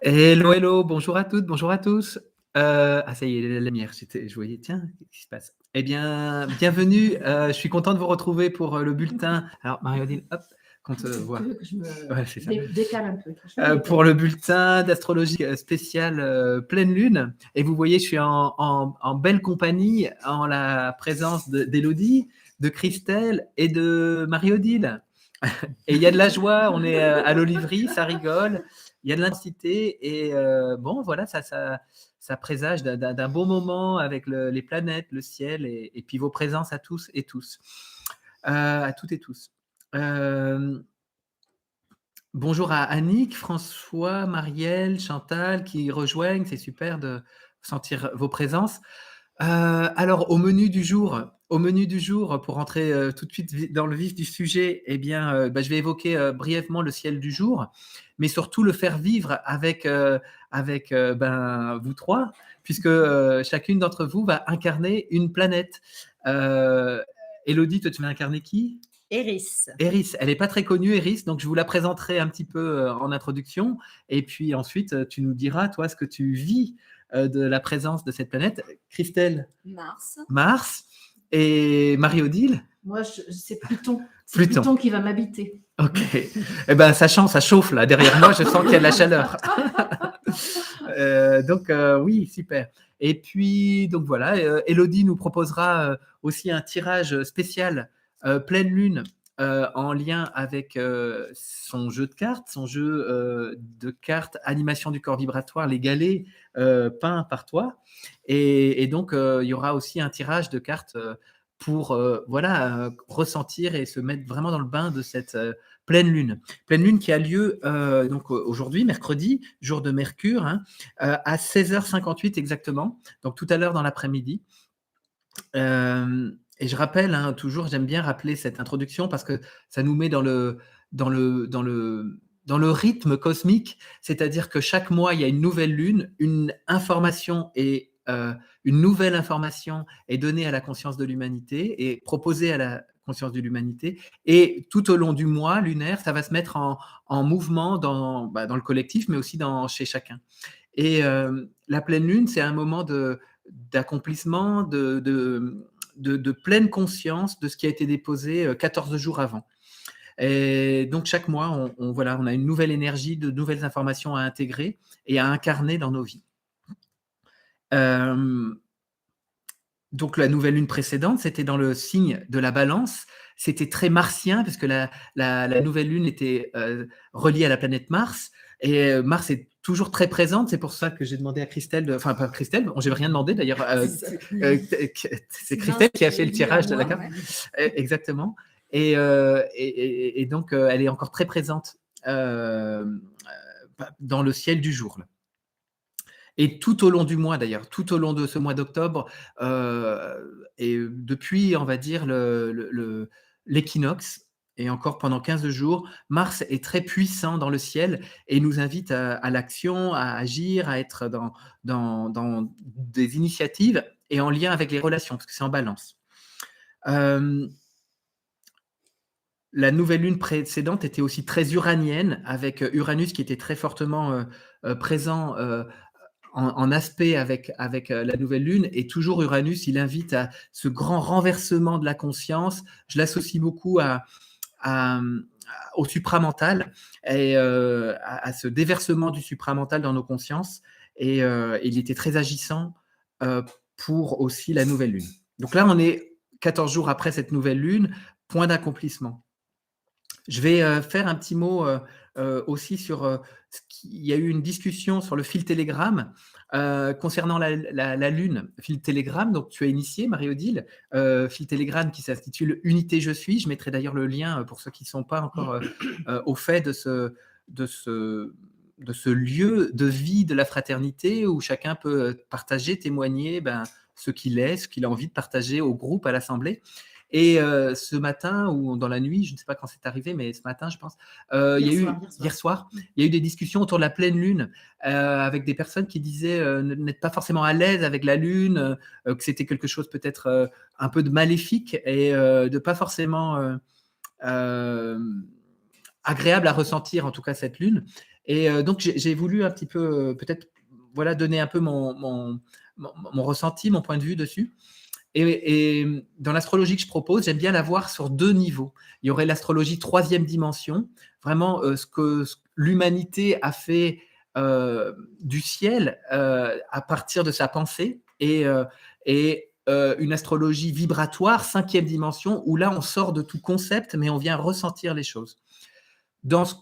Hello, hello, bonjour à toutes, bonjour à tous. Ça y est, la lumière, je voyais, tiens, qu'est-ce qui se passe? Eh bien, bienvenue, je suis content de vous retrouver pour, le bulletin. Alors Marie-Odile, hop, qu'on te voit. Tu veux que je Ouais, me c'est ça. décale un peu? Je me décale. Pour le bulletin d'astrologie, spécial, pleine lune et vous voyez, je suis en belle compagnie, en la présence d'Élodie, de Christelle et de Marie-Odile. Et il y a de la joie, on est à l'Oliverie, ça rigole, il y a de l'intensité et bon, voilà, ça présage d'un bon moment avec les planètes, le ciel et puis vos présences à tous et tous, à toutes et tous. Bonjour à Annick, François, Marielle, Chantal qui rejoignent, c'est super de sentir vos présences. Alors au menu du jour pour rentrer, tout de suite dans le vif du sujet, eh bien, je vais évoquer, brièvement le ciel du jour, mais surtout le faire vivre avec, vous 3 puisque, chacune d'entre vous va incarner une planète. Heu, Élodie, toi tu vas incarner qui? Eris. Eris, elle n'est pas très connue, Eris, donc je vous la présenterai un petit peu en introduction. Et puis ensuite, tu nous diras, toi, ce que tu vis de la présence de cette planète. Christelle, Mars. Mars. Et Marie-Odile, Moi, c'est Pluton. C'est Pluton. Pluton qui va m'habiter. Ok. Eh ben, ça chauffe là. Derrière moi, je sens qu'il y a de la chaleur. Donc, oui, super. Et puis, donc voilà, Élodie nous proposera aussi un tirage spécial pleine lune en lien avec son jeu de cartes, son jeu de cartes animation du corps vibratoire, les galets peints par toi. Et donc, il y aura aussi un tirage de cartes pour voilà, ressentir et se mettre vraiment dans le bain de cette pleine lune. Pleine lune qui a lieu donc aujourd'hui, mercredi, jour de Mercure, hein, à 16h58 exactement, donc tout à l'heure dans l'après-midi. Et je rappelle, hein, toujours, j'aime bien rappeler cette introduction parce que ça nous met dans le rythme cosmique, c'est-à-dire que chaque mois, il y a une nouvelle lune, une nouvelle information est donnée à la conscience de l'humanité et proposée à la conscience de l'humanité. Et tout au long du mois lunaire, ça va se mettre en mouvement dans le collectif, mais aussi chez chacun. Et la pleine lune, c'est un moment d'accomplissement, de pleine conscience de ce qui a été déposé 14 jours avant. Et donc chaque mois, voilà, on a une nouvelle énergie, de nouvelles informations à intégrer et à incarner dans nos vies. Donc la nouvelle lune précédente, c'était dans le signe de la Balance. C'était très martien parce que la nouvelle lune était reliée à la planète Mars. Et Mars est toujours très présente. C'est pour ça que j'ai demandé à Christelle, enfin pas Christelle, bon, je n'ai rien demandé d'ailleurs. C'est Christelle qui a fait le tirage de la carte. Exactement. Et donc, elle est encore très présente dans le ciel du jour. Là. Et tout au long du mois d'ailleurs, tout au long de ce mois d'octobre, et depuis, on va dire, l'équinoxe, et encore pendant 15 jours, Mars est très puissant dans le ciel et nous invite à l'action, à agir, à être dans des initiatives et en lien avec les relations, parce que c'est en balance. La nouvelle lune précédente était aussi très uranienne, avec Uranus qui était très fortement présent en aspect avec la nouvelle lune. Et toujours Uranus, il invite à ce grand renversement de la conscience. Je l'associe beaucoup à, au supramental et à ce déversement du supramental dans nos consciences. Et il était très agissant pour aussi la nouvelle lune. Donc là, on est 14 jours après cette nouvelle lune, point d'accomplissement. Je vais faire un petit mot aussi sur il y a eu une discussion sur le fil Telegram concernant la Lune. Fil Telegram, donc tu as initié, Marie-Odile, fil Telegram qui s'intitule Unité Je suis. Je mettrai d'ailleurs le lien pour ceux qui ne sont pas encore au fait de ce lieu de vie de la fraternité où chacun peut partager, témoigner ce qu'il est, ce qu'il a envie de partager au groupe, à l'Assemblée. Et ce matin ou dans la nuit, je ne sais pas quand c'est arrivé, mais ce matin, je pense, hier soir, il y a eu des discussions autour de la pleine lune avec des personnes qui disaient n'être pas forcément à l'aise avec la lune, que c'était quelque chose peut-être un peu de maléfique et de pas forcément agréable à ressentir, en tout cas cette lune. Et donc, j'ai voulu un petit peu, peut-être, voilà, donner un peu mon ressenti, mon point de vue dessus. Et dans l'astrologie que je propose, j'aime bien la voir sur 2 niveaux. Il y aurait l'astrologie 3e dimension, vraiment, ce que l'humanité a fait, du ciel, à partir de sa pensée, une astrologie vibratoire 5e dimension, où là, on sort de tout concept, mais on vient ressentir les choses. Dans ce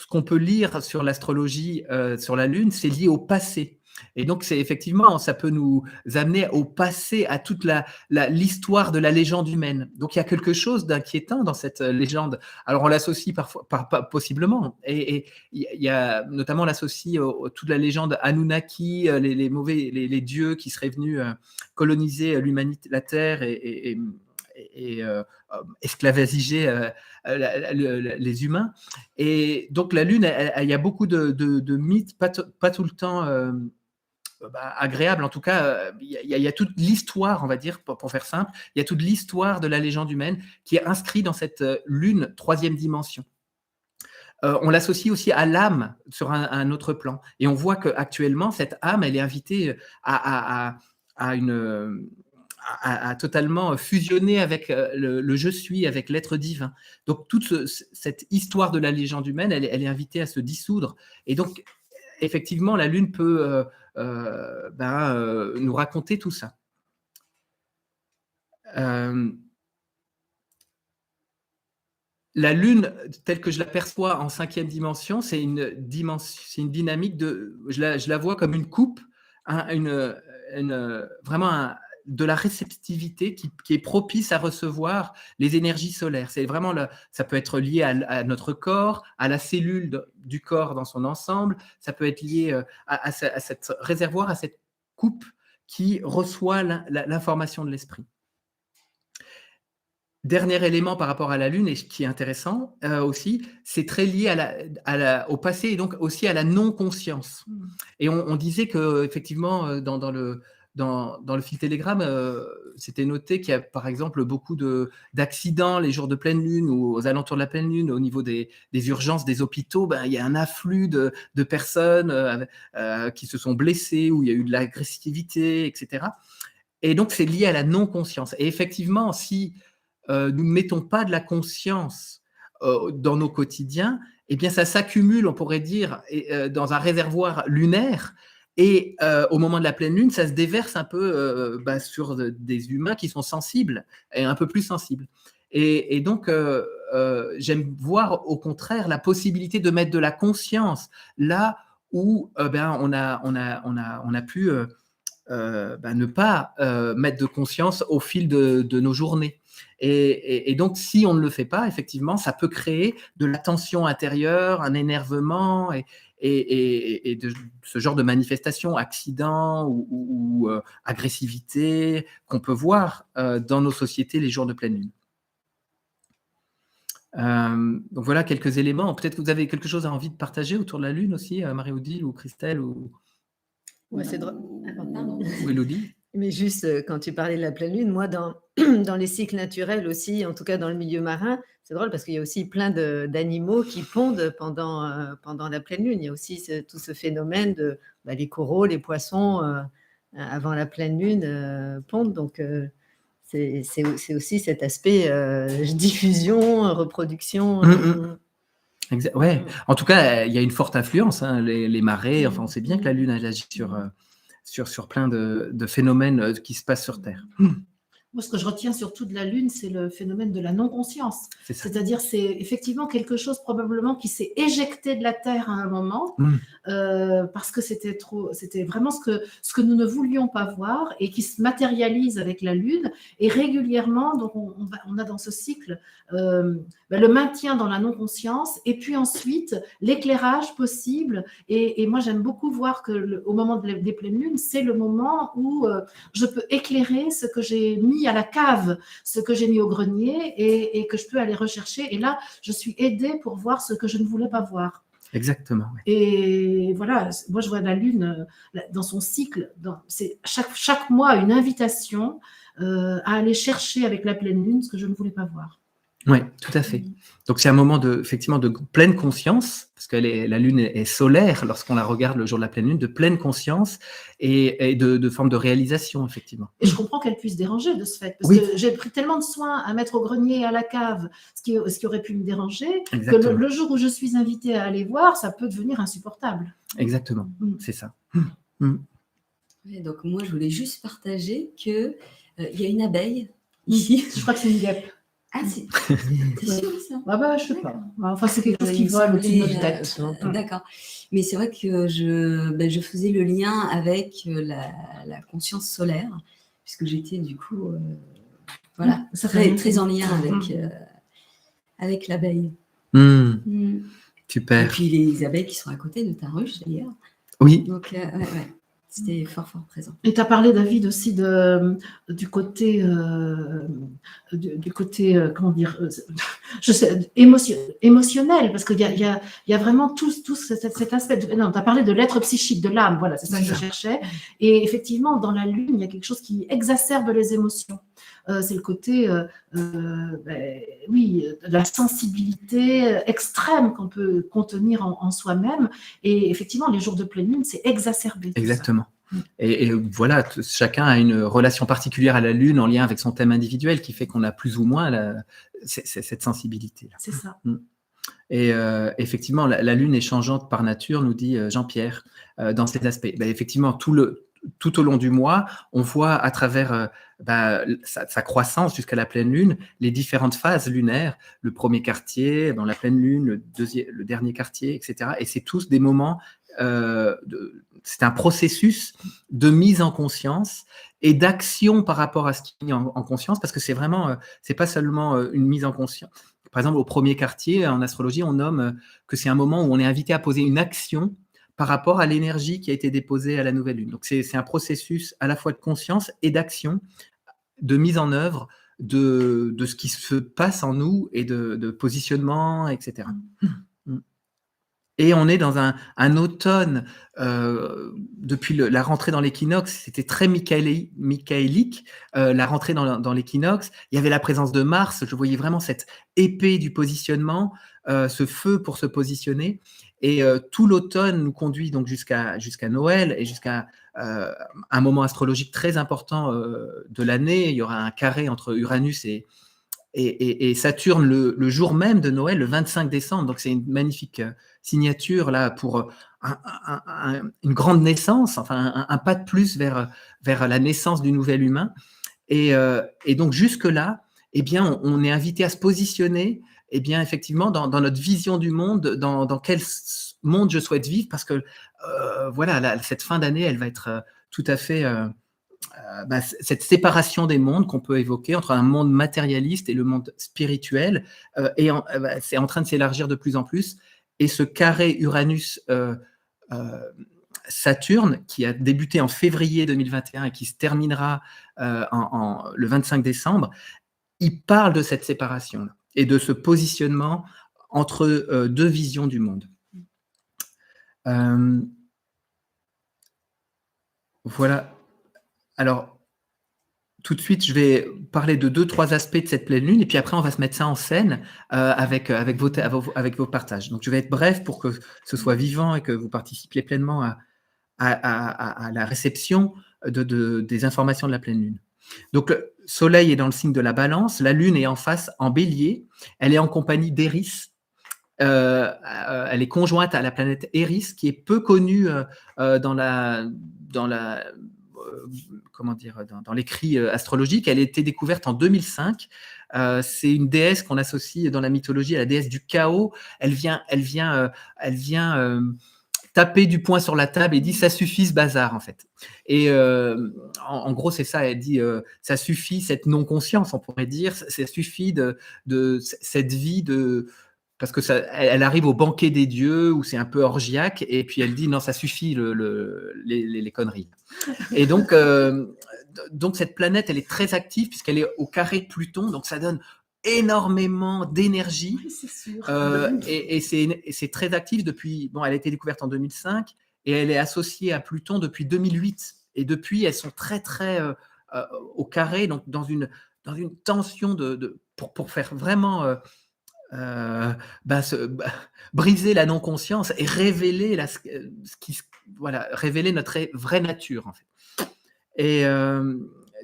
qu'on peut lire sur l'astrologie, sur la Lune, c'est lié au passé. Et donc, c'est effectivement, ça peut nous amener au passé, à toute l'histoire de la légende humaine. Donc, il y a quelque chose d'inquiétant dans cette légende. Alors, on l'associe parfois, possiblement, et il y a notamment, on l'associe toute la légende Anunnaki, les mauvais, les dieux qui seraient venus coloniser l'humanité, la Terre, et esclavagiger les humains. Et donc la Lune, il y a beaucoup de mythes, pas tout le temps agréables. En tout cas, il y a toute l'histoire, on va dire, pour faire simple, il y a toute l'histoire de la légende humaine qui est inscrite dans cette Lune 3e dimension. On l'associe aussi à l'âme sur un autre plan. Et on voit qu'actuellement, cette âme, elle est invitée à totalement fusionner avec le je suis, avec l'être divin. Donc toute cette histoire de la légende humaine, elle est invitée à se dissoudre. Et donc, effectivement, la Lune peut nous raconter tout ça. La Lune, telle que je l'aperçois en 5e dimension, c'est une dynamique je la vois comme une coupe, vraiment de la réceptivité qui est propice à recevoir les énergies solaires. C'est vraiment ça peut être lié à notre corps, à la cellule du corps dans son ensemble. Ça peut être lié à cette réservoir, à cette coupe qui reçoit l'information de l'esprit. Dernier élément par rapport à la Lune, et qui est intéressant aussi, c'est très lié au passé, et donc aussi à la non-conscience. Et on disait qu'effectivement, dans le fil Telegram, c'était noté qu'il y a par exemple beaucoup d'accidents les jours de pleine Lune ou aux alentours de la pleine Lune, au niveau des urgences des hôpitaux. Il y a un afflux de personnes qui se sont blessées, où il y a eu de l'agressivité, etc. Et donc, c'est lié à la non-conscience. Et effectivement, si nous ne mettons pas de la conscience dans nos quotidiens, eh bien, ça s'accumule, on pourrait dire, dans un réservoir lunaire. Et au moment de la pleine Lune, ça se déverse un peu sur des humains qui sont sensibles et un peu plus sensibles. Et donc, j'aime voir au contraire la possibilité de mettre de la conscience là où on a pu ne pas mettre de conscience au fil de nos journées. Et donc, si on ne le fait pas, effectivement, ça peut créer de la tension intérieure, un énervement et de ce genre de manifestation, accident ou agressivité qu'on peut voir dans nos sociétés les jours de pleine lune. Donc voilà quelques éléments. Peut-être que vous avez quelque chose à envie de partager autour de la Lune aussi, Marie-Odile ou Christelle ou c'est drôle. ou Élodie. Mais juste, quand tu parlais de la pleine lune, moi, dans les cycles naturels aussi, en tout cas dans le milieu marin, c'est drôle parce qu'il y a aussi plein d'animaux qui pondent pendant la pleine lune. Il y a aussi tout ce phénomène de les coraux, les poissons, avant la pleine lune, pondent. Donc, c'est aussi cet aspect diffusion, reproduction. Ouais. En tout cas, il y a une forte influence, hein, les marées. Enfin, on sait bien que la Lune elle agit sur plein de phénomènes qui se passent sur Terre. Moi, ce que je retiens surtout de la Lune, c'est le phénomène de la non-conscience. C'est-à-dire, c'est effectivement quelque chose probablement qui s'est éjecté de la Terre à un moment, parce que c'était vraiment ce que nous ne voulions pas voir et qui se matérialise avec la Lune. Et régulièrement, donc on a dans ce cycle le maintien dans la non-conscience et puis ensuite l'éclairage possible. Et moi, j'aime beaucoup voir qu'au moment des pleines lunes, c'est le moment où je peux éclairer ce que j'ai mis à la cave, ce que j'ai mis au grenier et que je peux aller rechercher. Et là, je suis aidée pour voir ce que je ne voulais pas voir. Exactement. Ouais. Et voilà, moi je vois la Lune dans son cycle, c'est chaque mois une invitation à aller chercher avec la pleine Lune ce que je ne voulais pas voir. Oui, tout à fait. Donc c'est un moment effectivement de pleine conscience, parce que la Lune est solaire lorsqu'on la regarde le jour de la pleine Lune, de pleine conscience et de forme de réalisation, effectivement. Et je comprends qu'elle puisse déranger de ce fait, parce Oui. que j'ai pris tellement de soin à mettre au grenier, à la cave, ce qui aurait pu me déranger, Exactement. que le jour où je suis invitée à aller voir, ça peut devenir insupportable. Exactement, c'est ça. Oui, donc moi, je voulais juste partager qu'il y a une abeille ici. Je crois que c'est une guêpe. Ah, c'est sûr ça? Je sais pas. Enfin, c'est quelque chose qui vole au-dessus de notre tête. D'accord. Mais c'est vrai que je faisais le lien avec la conscience solaire, puisque j'étais du coup voilà, très en lien avec l'abeille. Super. Et puis les abeilles qui sont à côté de ta ruche d'ailleurs. Oui. Donc ouais. C'était fort présent. Et tu as parlé, David, aussi du côté, comment dire, je sais, émotionnel, parce qu'il y a vraiment tout cet aspect. Non, tu as parlé de l'être psychique, de l'âme, voilà, c'est ça que je cherchais. Et effectivement, dans la Lune, il y a quelque chose qui exacerbe les émotions. C'est le côté, la sensibilité extrême qu'on peut contenir en soi-même. Et effectivement, les jours de pleine Lune, c'est exacerbé. Exactement. Et voilà, chacun a une relation particulière à la Lune en lien avec son thème individuel qui fait qu'on a plus ou moins cette sensibilité. C'est ça. Et effectivement, la Lune est changeante par nature, nous dit Jean-Pierre, dans cet aspect. Effectivement, tout au long du mois, on voit à travers sa croissance jusqu'à la pleine Lune, les différentes phases lunaires, le premier quartier, dans la pleine Lune, le dernier quartier, etc. Et c'est tous des moments, c'est un processus de mise en conscience et d'action par rapport à ce qui est mis en conscience, parce que c'est vraiment, c'est pas seulement une mise en conscience. Par exemple, au premier quartier, en astrologie, on nomme que c'est un moment où on est invité à poser une action par rapport à l'énergie qui a été déposée à la nouvelle lune. Donc, c'est un processus à la fois de conscience et d'action, de mise en œuvre de ce qui se passe en nous et de positionnement, etc. Et on est dans un automne, depuis la rentrée dans l'équinoxe, c'était très michaélique, la rentrée dans l'équinoxe. Il y avait la présence de Mars, je voyais vraiment cette épée du positionnement, ce feu pour se positionner. Et tout l'automne nous conduit donc jusqu'à Noël et jusqu'à un moment astrologique très important de l'année. Il y aura un carré entre Uranus et Saturne le jour même de Noël, le 25 décembre. Donc, c'est une magnifique signature là pour une grande naissance, enfin un pas de plus vers la naissance du nouvel humain. Et donc, jusque-là, eh bien, on est invité à se positionner, eh bien, effectivement, dans notre vision du monde, dans quel monde je souhaite vivre, parce que voilà, cette fin d'année, elle va être tout à fait... cette séparation des mondes qu'on peut évoquer entre un monde matérialiste et le monde spirituel, c'est en train de s'élargir de plus en plus. Et ce carré Uranus-Saturne, qui a débuté en février 2021 et qui se terminera le 25 décembre, il parle de cette séparation et de ce positionnement entre deux visions du monde. Voilà. Alors, tout de suite, je vais parler de 2-3 aspects de cette pleine lune, et puis après, on va se mettre ça en scène avec vos partages. Donc, je vais être bref pour que ce soit vivant et que vous participiez pleinement à la réception des informations de la pleine lune. Donc, le Soleil est dans le signe de la Balance, la Lune est en face en Bélier, elle est en compagnie d'Éris. Elle est conjointe à la planète Eris, qui est peu connue dans l'écrit astrologique. Elle a été découverte en 2005. C'est une déesse qu'on associe dans la mythologie à la déesse du chaos. Elle vient taper du poing sur la table et dit ça suffit ce bazar en fait. Et en gros c'est ça. Elle dit ça suffit cette non-conscience, on pourrait dire. Ça suffit de cette vie parce que elle arrive au banquet des dieux où c'est un peu orgiaque, et puis elle dit non, ça suffit les conneries. Et donc cette planète, elle est très active puisqu'elle est au carré de Pluton, donc ça donne énormément d'énergie. Oui, c'est sûr. Et c'est très actif depuis. Bon, elle a été découverte en 2005 et elle est associée à Pluton depuis 2008. Et depuis, elles sont très très au carré, donc dans une tension de pour faire vraiment briser la non-conscience et révéler révéler notre vraie nature, en fait. Et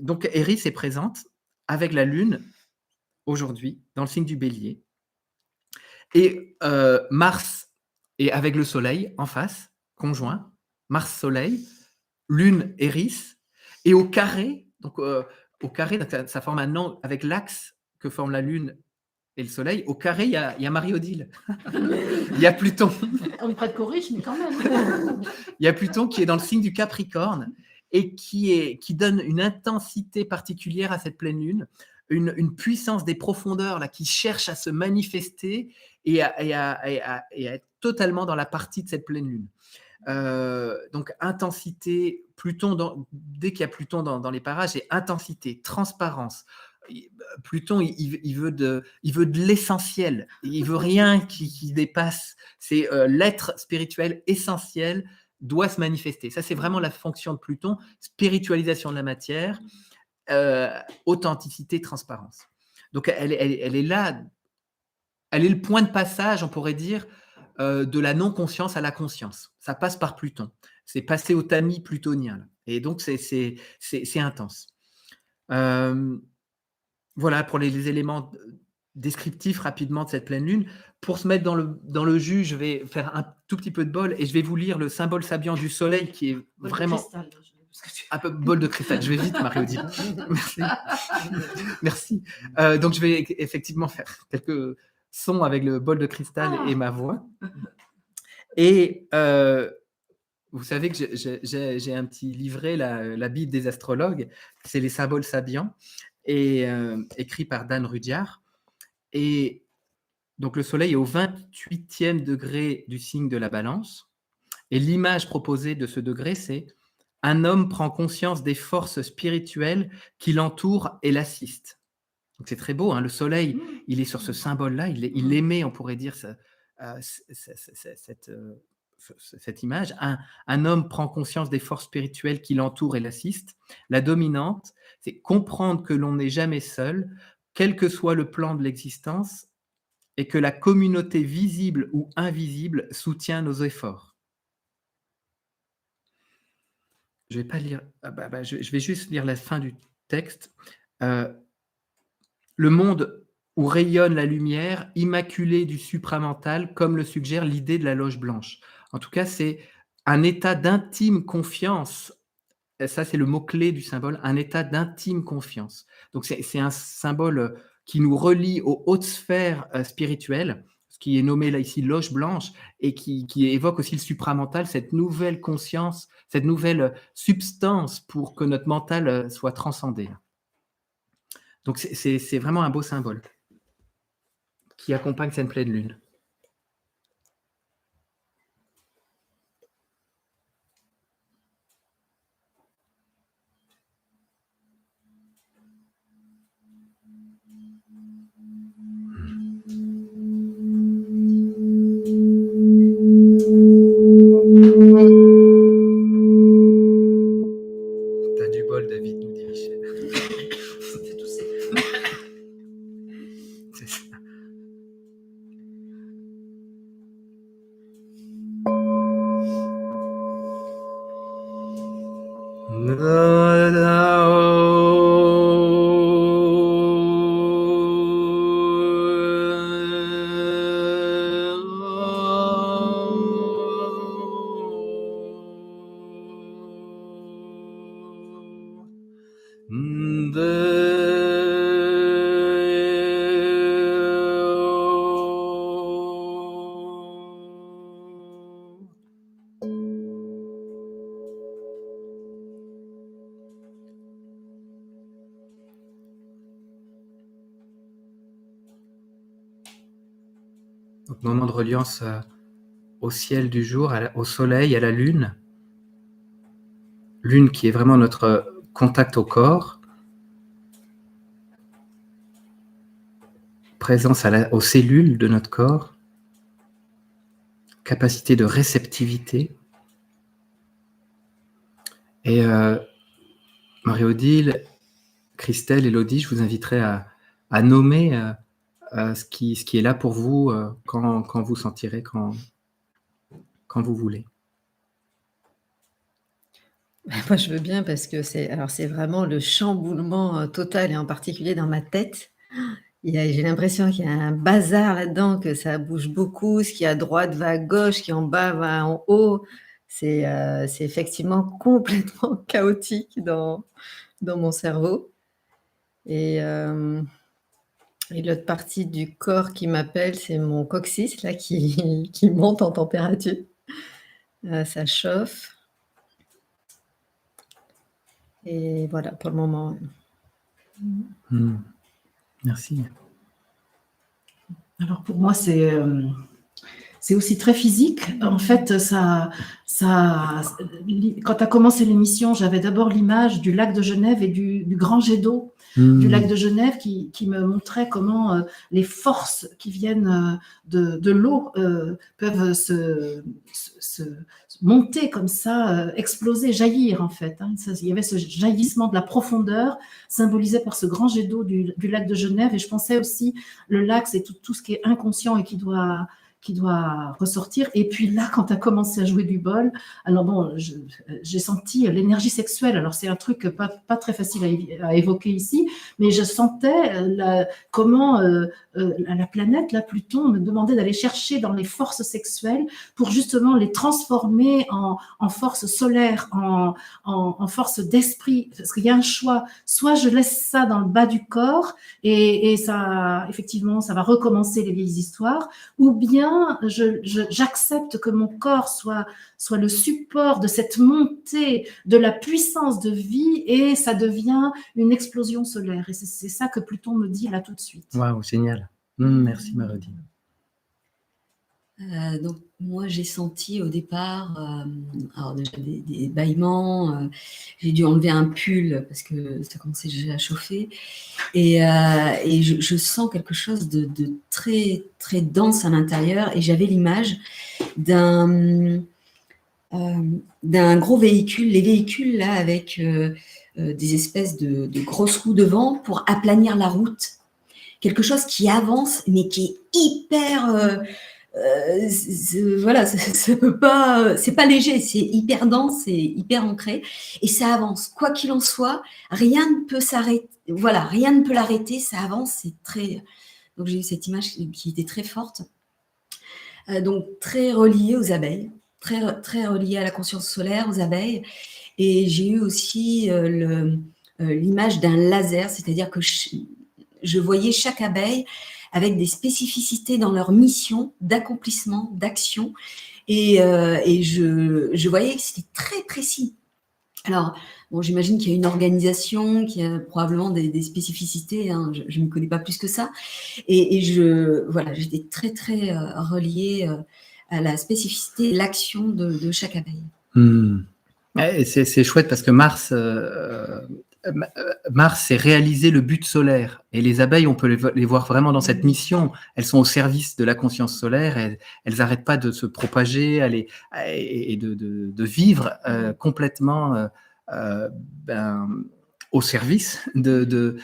donc, Eris est présente avec la Lune aujourd'hui dans le signe du Bélier. Et Mars est avec le Soleil en face, conjoint. Mars-Soleil, Lune, Eris. Et au carré, donc au carré, ça forme un angle avec l'axe que forme la Lune et le Soleil. Au carré, il y a Marie-Odile. Il y a Pluton. On me corrige, mais quand même. Il y a Pluton qui est dans le signe du Capricorne et qui donne une intensité particulière à cette pleine Lune, une puissance des profondeurs là, qui cherche à se manifester et à être totalement dans la partie de cette pleine Lune. Donc, intensité, Pluton, dès qu'il y a Pluton dans les parages, c'est intensité, transparence. Pluton, il veut de l'essentiel. Il veut rien qui dépasse. C'est l'être spirituel essentiel doit se manifester. Ça, c'est vraiment la fonction de Pluton, spiritualisation de la matière, authenticité, transparence. Donc, elle est là, elle est le point de passage, on pourrait dire, de la non-conscience à la conscience. Ça passe par Pluton. C'est passé au tamis plutonien. Là. Et donc, c'est intense. Voilà pour les éléments descriptifs rapidement de cette pleine lune. Pour se mettre dans le jus, je vais faire un tout petit peu de bol et je vais vous lire le symbole sabiant du soleil qui est vraiment... Un peu bol de cristal. Je vais vite, Marie-Odile. Merci. Merci. Donc, je vais effectivement faire quelques sons avec le bol de cristal et ma voix. Et vous savez que j'ai un petit livret, la Bible des astrologues. C'est les symboles sabiants, et écrit par Dan Rudyard. Et donc, le soleil est au 28e degré du signe de la balance. Et l'image proposée de ce degré, c'est un homme prend conscience des forces spirituelles qui l'entourent et l'assistent. Donc c'est très beau, hein, le soleil, il est sur ce symbole-là, il émet, on pourrait dire, cette image. Un homme prend conscience des forces spirituelles qui l'entourent et l'assistent. La dominante, c'est comprendre que l'on n'est jamais seul, quel que soit le plan de l'existence, et que la communauté visible ou invisible soutient nos efforts. Je vais pas lire. Je vais juste lire la fin du texte. Le monde où rayonne la lumière, immaculé du supramental, comme le suggère l'idée de la loge blanche. En tout cas, c'est un état d'intime confiance. Et ça, c'est le mot-clé du symbole, un état d'intime confiance. Donc, c'est un symbole qui nous relie aux hautes sphères spirituelles, ce qui est nommé là ici loge blanche, et qui évoque aussi le supramental, cette nouvelle conscience, cette nouvelle substance pour que notre mental soit transcendé. Donc c'est vraiment un beau symbole qui accompagne cette pleine lune. T'as du bol, David, nous dit Michel. C'était tout ça. C'est ça. Donc, moment de reliance au ciel du jour, au soleil, à la lune. Lune qui est vraiment notre contact au corps. Présence aux cellules de notre corps. Capacité de réceptivité. Et Marie-Odile, Christelle, Élodie, je vous inviterai à à nommer ce qui est là pour vous quand vous sentirez, quand vous voulez. Moi, je veux bien parce que c'est vraiment le chamboulement total et en particulier dans ma tête. J'ai l'impression qu'il y a un bazar là-dedans, que ça bouge beaucoup, ce qui est à droite va à gauche, ce qui est en bas va en haut. C'est effectivement complètement chaotique dans mon cerveau. Et l'autre partie du corps qui m'appelle, c'est mon coccyx là qui monte en température. Ça chauffe. Et voilà pour le moment. Merci. Alors pour moi, c'est aussi très physique. En fait, quand tu as commencé l'émission, j'avais d'abord l'image du lac de Genève et du grand jet d'eau du lac de Genève qui me montrait comment les forces qui viennent de l'eau peuvent se monter comme ça, exploser, jaillir en fait. Il y avait ce jaillissement de la profondeur symbolisé par ce grand jet d'eau du lac de Genève. Et je pensais aussi, le lac, c'est tout ce qui est inconscient et qui doit ressortir. Et puis là, quand tu as commencé à jouer du bol, alors bon, j'ai senti l'énergie sexuelle. Alors c'est un truc pas très facile à évoquer ici, mais je sentais comment la planète, là, Pluton, me demandait d'aller chercher dans les forces sexuelles pour justement les transformer en force solaire, en force d'esprit. Parce qu'il y a un choix. Soit je laisse ça dans le bas du corps et ça, effectivement, ça va recommencer les vieilles histoires, ou bien j'accepte que mon corps soit le support de cette montée de la puissance de vie et ça devient une explosion solaire. Et c'est ça que Pluton me dit là tout de suite. Waouh, génial. Merci Marodi. Donc moi j'ai senti au départ alors déjà des bâillements, j'ai dû enlever un pull parce que ça commençait déjà à chauffer et je sens quelque chose de très très dense à l'intérieur et j'avais l'image d'un gros véhicule, les véhicules là avec des espèces de grosses roues devant pour aplanir la route, quelque chose qui avance mais qui est hyper voilà, ça peut pas, c'est pas léger, c'est hyper dense, c'est hyper ancré et ça avance. Quoi qu'il en soit, rien ne peut s'arrêter. Voilà, rien ne peut l'arrêter, ça avance, c'est très. Donc j'ai eu cette image qui était très forte, donc très reliée aux abeilles, très très reliée à la conscience solaire, aux abeilles. Et j'ai eu aussi l'image d'un laser, c'est-à-dire que je voyais chaque abeille avec des spécificités dans leur mission d'accomplissement, d'action. Et je voyais que c'était très précis. Alors, bon, j'imagine qu'il y a une organisation qui a probablement des spécificités. Hein, je ne connais pas plus que ça. Et voilà, j'étais très, très reliée à la spécificité, l'action de chaque abeille. C'est chouette parce que Mars, c'est réaliser le but solaire. Et les abeilles, on peut les voir vraiment dans cette mission. Elles sont au service de la conscience solaire. Elles n'arrêtent pas de se propager et de vivre complètement au service de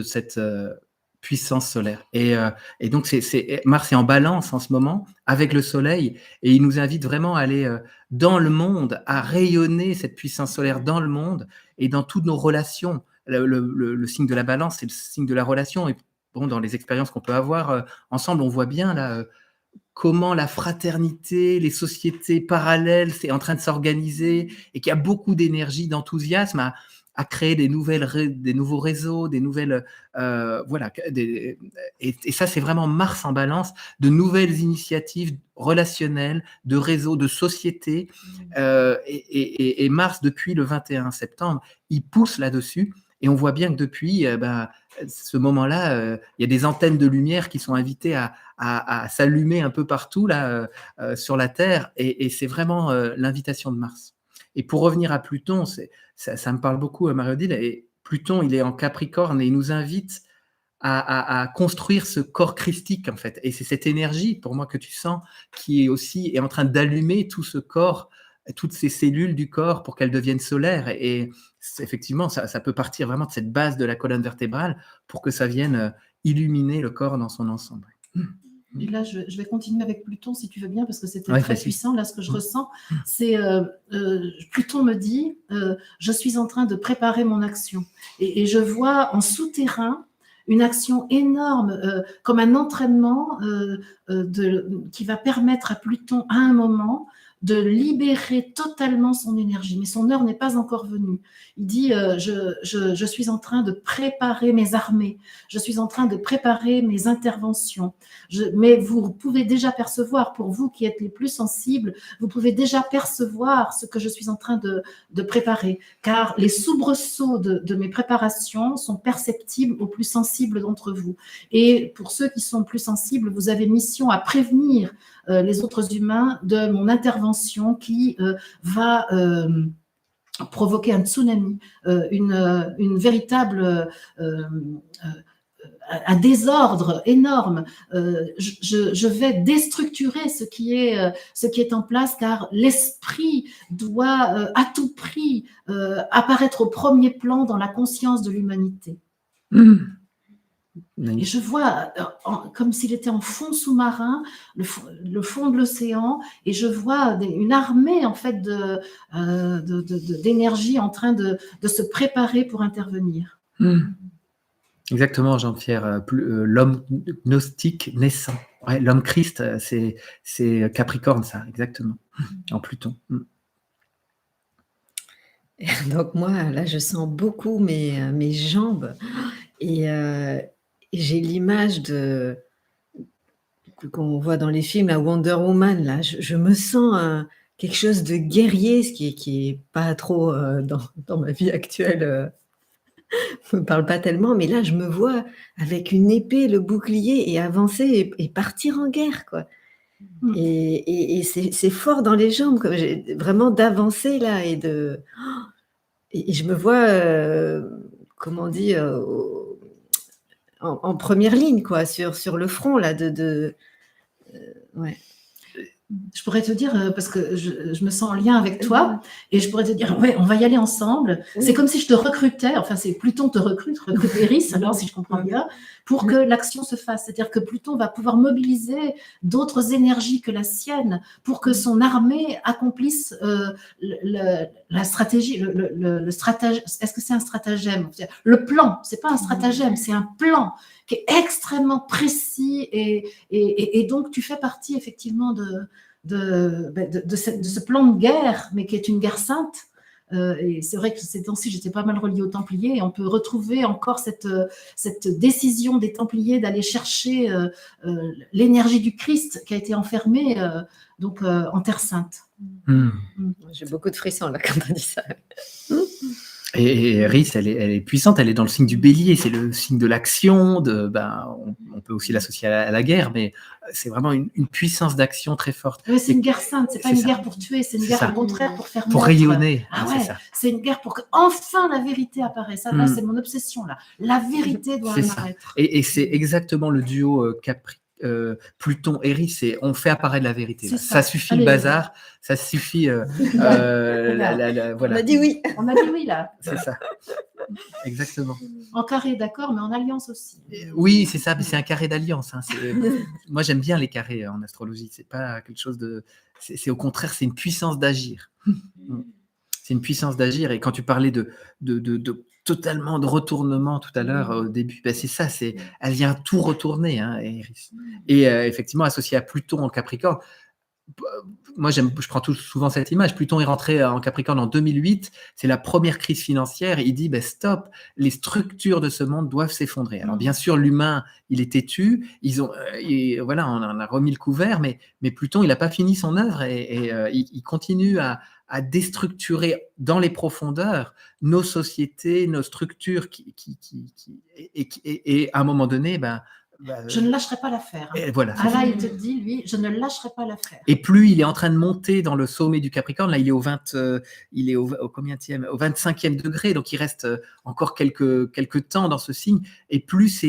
cette puissance solaire. Et donc, Mars est en balance en ce moment avec le Soleil et il nous invite vraiment à aller dans le monde, à rayonner cette puissance solaire dans le monde et dans toutes nos relations. Le signe de la balance, c'est le signe de la relation. Et bon, dans les expériences qu'on peut avoir ensemble, on voit bien là comment la fraternité, les sociétés parallèles, c'est en train de s'organiser et qu'il y a beaucoup d'énergie, d'enthousiasme à créer des nouveaux réseaux, des nouvelles voilà, et ça c'est vraiment Mars en balance, de nouvelles initiatives relationnelles, de réseaux, de sociétés, et Mars depuis le 21 septembre, il pousse là-dessus. Et on voit bien que depuis ce moment-là, il y a des antennes de lumière qui sont invitées à s'allumer un peu partout là, sur la Terre. Et c'est vraiment l'invitation de Mars. Et pour revenir à Pluton, ça me parle beaucoup, Marie-Odile. Et Pluton, il est en Capricorne et il nous invite à construire ce corps christique, en fait. Et c'est cette énergie, pour moi, que tu sens, qui est en train d'allumer tout ce corps toutes ces cellules du corps pour qu'elles deviennent solaires. Et effectivement, ça peut partir vraiment de cette base de la colonne vertébrale pour que ça vienne illuminer le corps dans son ensemble. Et là, je vais continuer avec Pluton, si tu veux bien, parce que c'était Ouais, très facile. puissant. Là, ce que je ressens, c'est Pluton me dit, je suis en train de préparer mon action. Et je vois en souterrain une action énorme, comme un entraînement qui va permettre à Pluton, à un moment, de libérer totalement son énergie. Mais son heure n'est pas encore venue. Il dit, je suis en train de préparer mes armées, je suis en train de préparer mes interventions. Mais vous pouvez déjà percevoir, pour vous qui êtes les plus sensibles, vous pouvez déjà percevoir ce que je suis en train de préparer, car les soubresauts de mes préparations sont perceptibles aux plus sensibles d'entre vous. Et pour ceux qui sont plus sensibles, vous avez mission à prévenir les autres humains de mon intervention qui va provoquer un tsunami, une véritable un désordre énorme. Je vais déstructurer ce qui est en place, car l'esprit doit à tout prix apparaître au premier plan dans la conscience de l'humanité. Et je vois comme s'il était en fond sous-marin, le fond de l'océan, et je vois une armée en fait d'énergie en train de se préparer pour intervenir. Exactement, Jean-Pierre. L'homme gnostique naissant. Ouais, l'homme Christ, c'est Capricorne, ça, exactement. En Pluton. Donc moi, là, je sens beaucoup mes jambes et j'ai l'image qu'on voit dans les films, la Wonder Woman. Là, je me sens quelque chose de guerrier, ce qui est pas trop dans ma vie actuelle. Me parle pas tellement, mais là, je me vois avec une épée, le bouclier et avancer et partir en guerre, quoi. Et c'est fort dans les jambes, comme vraiment d'avancer là et je me vois, comment on dit, en première ligne, quoi, sur le front là, ouais. Je pourrais te dire, parce que je me sens en lien avec toi, et je pourrais te dire, ouais, on va y aller ensemble. C'est comme si je te recrutais, enfin, c'est Pluton te recrute Eris, alors si je comprends bien, pour que l'action se fasse. C'est-à-dire que Pluton va pouvoir mobiliser d'autres énergies que la sienne pour que son armée accomplisse la stratégie, le stratagème. Est-ce que c'est un stratagème? Le plan, c'est pas un stratagème, c'est un plan qui est extrêmement précis et donc tu fais partie effectivement de ce plan de guerre, mais qui est une guerre sainte. Et c'est vrai que ces temps-ci, j'étais pas mal reliée aux Templiers, et on peut retrouver encore cette décision des Templiers d'aller chercher l'énergie du Christ qui a été enfermée donc en Terre Sainte. J'ai beaucoup de frissons là quand on dit ça. Et Eris, elle est puissante, elle est dans le signe du bélier, c'est le signe de l'action, on peut aussi l'associer à la guerre, mais c'est vraiment une puissance d'action très forte. Oui, c'est une guerre sainte, c'est pas une guerre pour tuer, c'est une guerre au contraire pour faire pour rayonner. Ah ouais, c'est une guerre pour que enfin la vérité apparaisse. Ça, là, c'est mon obsession là. La vérité doit apparaître. Et c'est exactement le duo Pluton, Eris, on fait apparaître la vérité. Ça suffit. Allez, le bazar, ça suffit. Voilà. On a dit oui. On a dit oui là. C'est ça. Exactement. En carré, d'accord, mais en alliance aussi. Oui, c'est ça, mais c'est un carré d'alliance. Hein. Moi, j'aime bien les carrés en astrologie. C'est pas quelque chose de. C'est au contraire, c'est une puissance d'agir. C'est une puissance d'agir. Et quand tu parlais de totalement de retournement tout à l'heure au début, c'est ça, elle vient tout retourner, hein, Eris. Et effectivement, associé à Pluton en Capricorne, moi je prends souvent cette image. Pluton est rentré en Capricorne en 2008, c'est la première crise financière, il dit stop, les structures de ce monde doivent s'effondrer. Alors bien sûr, l'humain, il est têtu, voilà, on en a remis le couvert, mais Pluton, il n'a pas fini son œuvre et il continue à déstructurer dans les profondeurs nos sociétés, nos structures et à un moment donné, je ne lâcherai pas l'affaire. Voilà, là, il te dit, lui, je ne lâcherai pas l'affaire. Et plus il est en train de monter dans le sommet du Capricorne, là, il est au 25e degré, donc il reste encore quelques temps dans ce signe, et plus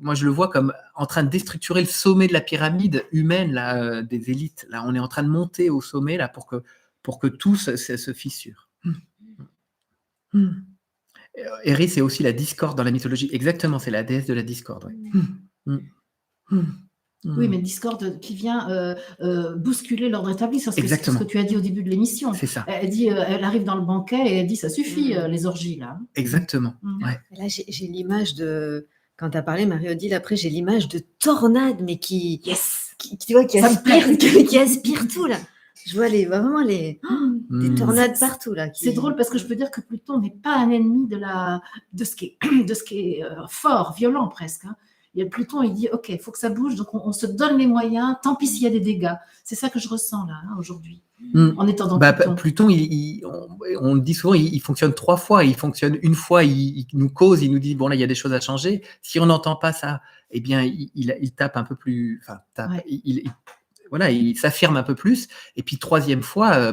moi je le vois comme en train de déstructurer le sommet de la pyramide humaine là, des élites. Là, on est en train de monter au sommet là pour que pour que tout se fissure. Eris, c'est aussi la discorde dans la mythologie. Exactement, c'est la déesse de la discorde. Ouais. Oui, mais discorde qui vient bousculer l'ordre établi. C'est ce que tu as dit au début de l'émission. C'est ça. Elle dit, elle arrive dans le banquet et elle dit, ça suffit, les orgies, là. Exactement. Ouais. Là, j'ai l'image de... Quand tu as parlé, Marie-Odile, après, j'ai l'image de tornade, mais qui aspire tout, là. Je vois vraiment des tornades partout, là. C'est drôle parce que je peux dire que Pluton n'est pas un ennemi de ce qui est fort, violent presque. Hein. Et Pluton, il dit, OK, il faut que ça bouge, donc on se donne les moyens, tant pis s'il y a des dégâts. C'est ça que je ressens là, aujourd'hui, en étant dans Pluton. Pluton, on le dit souvent, il fonctionne 3 fois. Il fonctionne une fois, il nous cause, il nous dit, bon là, il y a des choses à changer. Si on n'entend pas ça, eh bien, il tape un peu plus... Enfin, voilà, il s'affirme un peu plus. Et puis, 3e fois,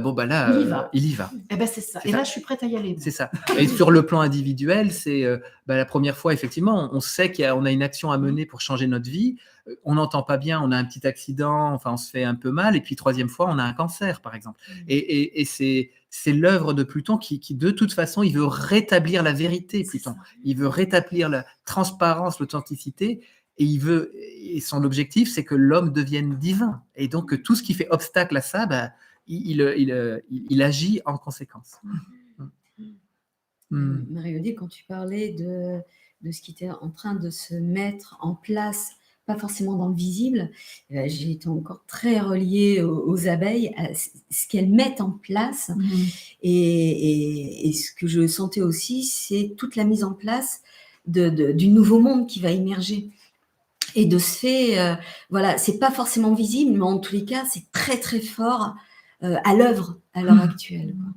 il y va. Eh ben, c'est ça. Et là, je suis prête à y aller. C'est ça. Et sur le plan individuel, c'est la première fois, effectivement, on sait qu'on a une action à mener pour changer notre vie. On n'entend pas bien, on a un petit accident, enfin, on se fait un peu mal. Et puis, 3e fois, on a un cancer, par exemple. Et c'est l'œuvre de Pluton qui, de toute façon, il veut rétablir la vérité, Pluton. Il veut rétablir la transparence, l'authenticité. Et son objectif, c'est que l'homme devienne divin. Et donc, que tout ce qui fait obstacle à ça, il agit en conséquence. Marie-Odile, quand tu parlais de ce qui était en train de se mettre en place, pas forcément dans le visible, j'ai été encore très reliée aux abeilles, à ce qu'elles mettent en place. Et ce que je sentais aussi, c'est toute la mise en place du nouveau monde qui va émerger. Et de ce fait, voilà, c'est pas forcément visible, mais en tous les cas, c'est très très fort à l'œuvre à l'heure actuelle. Quoi.